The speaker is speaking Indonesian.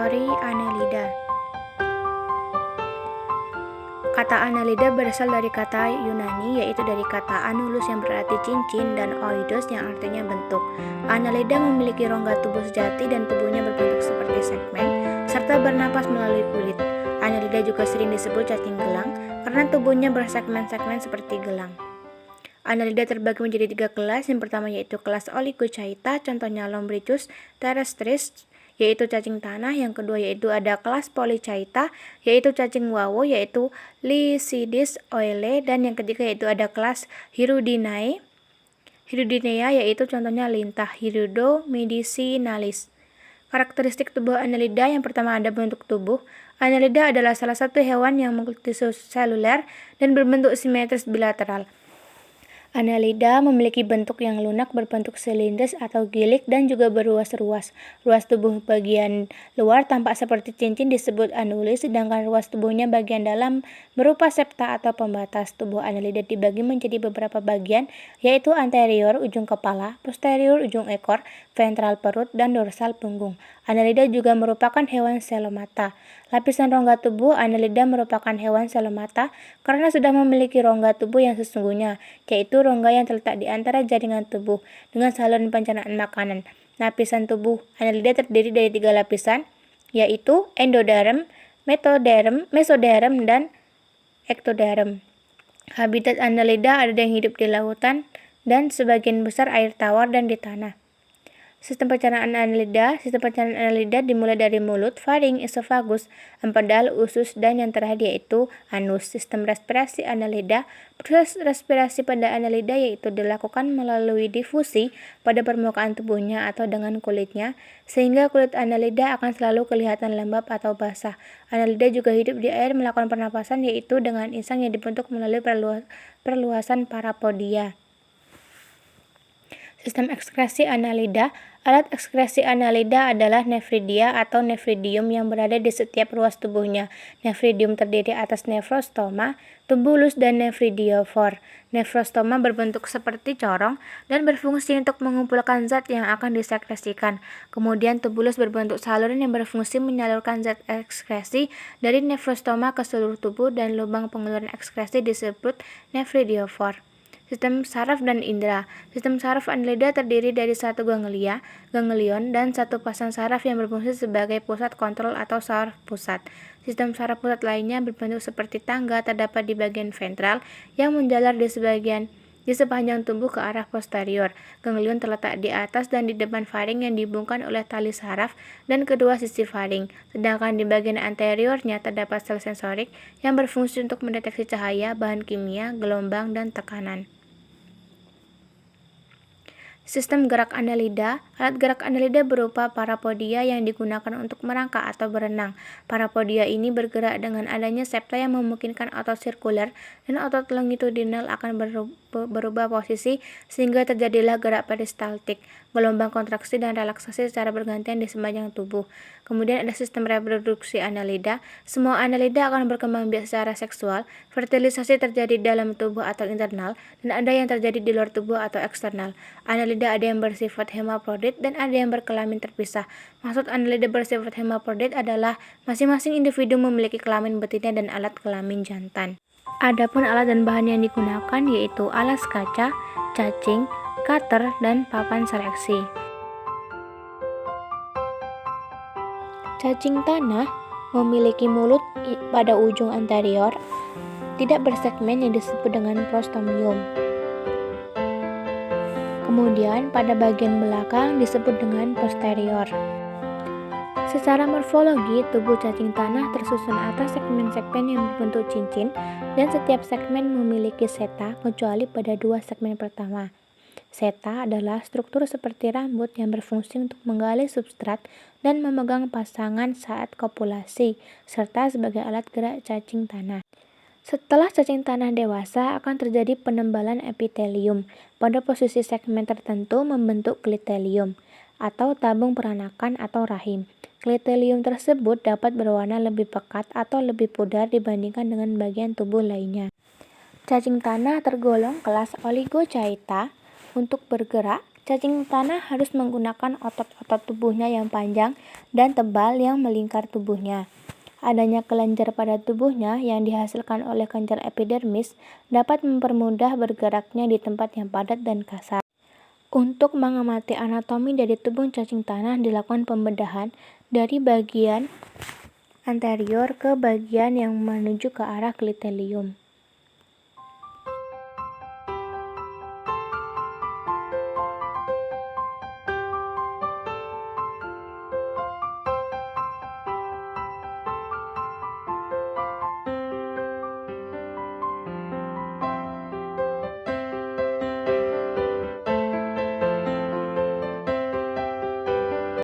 Teori Annelida. Kata Annelida berasal dari kata Yunani, yaitu dari kata annulus yang berarti cincin dan oidos yang artinya bentuk. Annelida memiliki rongga tubuh sejati dan tubuhnya berbentuk seperti segmen, serta bernapas melalui kulit. Annelida juga sering disebut cacing gelang karena tubuhnya bersegmen-segmen seperti gelang. Annelida terbagi menjadi 3 kelas. Yang pertama yaitu kelas Oligochaeta, contohnya Lombrichus terrestris, yaitu cacing tanah. Yang kedua yaitu ada kelas Polychaeta, yaitu cacing wawo, yaitu Lycidis oele. Dan yang ketiga yaitu ada kelas Hirudinea, yaitu contohnya lintah Hirudomedicinalis. Karakteristik tubuh Annelida. Yang pertama ada bentuk tubuh. Annelida adalah salah satu hewan yang multiseluler dan berbentuk simetris bilateral. Annelida memiliki bentuk yang lunak berbentuk silindris atau gilik dan juga berruas-ruas. Ruas tubuh bagian luar tampak seperti cincin disebut annulus, sedangkan ruas tubuhnya bagian dalam berupa septa atau pembatas. Tubuh Annelida dibagi menjadi beberapa bagian, yaitu anterior ujung kepala, posterior ujung ekor, ventral perut, dan dorsal punggung. Annelida juga merupakan hewan selomata. Lapisan rongga tubuh Annelida merupakan hewan selomata karena sudah memiliki rongga tubuh yang sesungguhnya, yaitu rongga yang terletak di antara jaringan tubuh dengan saluran pencernaan makanan. Lapisan tubuh Annelida terdiri dari 3 lapisan, yaitu endoderm, mesoderm, dan ektoderm. Habitat Annelida ada yang hidup di lautan dan sebagian besar air tawar dan di tanah. Sistem pencernaan Annelida dimulai dari mulut, faring, esofagus, empedal, usus, dan yang terakhir yaitu anus. Sistem respirasi Annelida. Proses respirasi pada Annelida yaitu dilakukan melalui difusi pada permukaan tubuhnya atau dengan kulitnya, sehingga kulit Annelida akan selalu kelihatan lembab atau basah. Annelida juga hidup di air melakukan pernapasan yaitu dengan insang yang dibentuk melalui perluasan parapodia. Sistem ekskresi Annelida. Alat ekskresi Annelida adalah nefridia atau nefridium yang berada di setiap ruas tubuhnya. Nefridium terdiri atas nefrostoma, tubulus, dan nefridiofor. Nefrostoma berbentuk seperti corong dan berfungsi untuk mengumpulkan zat yang akan disekresikan. Kemudian tubulus berbentuk saluran yang berfungsi menyalurkan zat ekskresi dari nefrostoma ke seluruh tubuh, dan lubang pengeluaran ekskresi disebut nefridiofor. Sistem saraf dan indera. Sistem saraf Annelida terdiri dari satu ganglion, dan satu pasang saraf yang berfungsi sebagai pusat kontrol atau saraf pusat. Sistem saraf pusat lainnya berbentuk seperti tangga, terdapat di bagian ventral yang menjalar di sepanjang tubuh ke arah posterior. Ganglion terletak di atas dan di depan faring yang dihubungkan oleh tali saraf dan kedua sisi faring. Sedangkan di bagian anteriornya terdapat sel sensorik yang berfungsi untuk mendeteksi cahaya, bahan kimia, gelombang, dan tekanan. Sistem gerak Annelida. Alat gerak Annelida berupa parapodia yang digunakan untuk merangkak atau berenang. Parapodia ini bergerak dengan adanya septa yang memungkinkan otot sirkuler dan otot longitudinal akan berubah posisi sehingga terjadilah gerak peristaltik, gelombang kontraksi dan relaksasi secara bergantian di sepanjang tubuh. Kemudian ada sistem reproduksi Annelida. Semua Annelida akan berkembang biak secara seksual. Fertilisasi terjadi dalam tubuh atau internal, dan ada yang terjadi di luar tubuh atau eksternal. Annelida ada yang bersifat hemaprodit dan ada yang berkelamin terpisah. Maksud Annelida bersifat hemaprodit adalah masing-masing individu memiliki kelamin betina dan alat kelamin jantan. Adapun alat dan bahan yang digunakan yaitu alas kaca, cacing, cutter, dan papan seleksi. Cacing tanah memiliki mulut pada ujung anterior tidak bersegmen yang disebut dengan prostomium. Kemudian pada bagian belakang disebut dengan posterior. Secara morfologi, tubuh cacing tanah tersusun atas segmen-segmen yang berbentuk cincin, dan setiap segmen memiliki seta kecuali pada 2 segmen pertama. Seta adalah struktur seperti rambut yang berfungsi untuk menggali substrat dan memegang pasangan saat kopulasi, serta sebagai alat gerak cacing tanah. Setelah cacing tanah dewasa, akan terjadi penembalan epitelium. Pada posisi segmen tertentu membentuk klitelium, atau tabung peranakan atau rahim. Klitelium tersebut dapat berwarna lebih pekat atau lebih pudar dibandingkan dengan bagian tubuh lainnya. Cacing tanah tergolong kelas Oligochaeta. Untuk bergerak, Cacing tanah harus menggunakan otot-otot tubuhnya yang panjang dan tebal yang melingkar tubuhnya. Adanya kelenjar pada tubuhnya yang dihasilkan oleh kelenjar epidermis dapat mempermudah bergeraknya di tempat yang padat dan kasar. Untuk mengamati anatomi dari tubuh cacing tanah dilakukan pembedahan dari bagian anterior ke bagian yang menuju ke arah klitelium.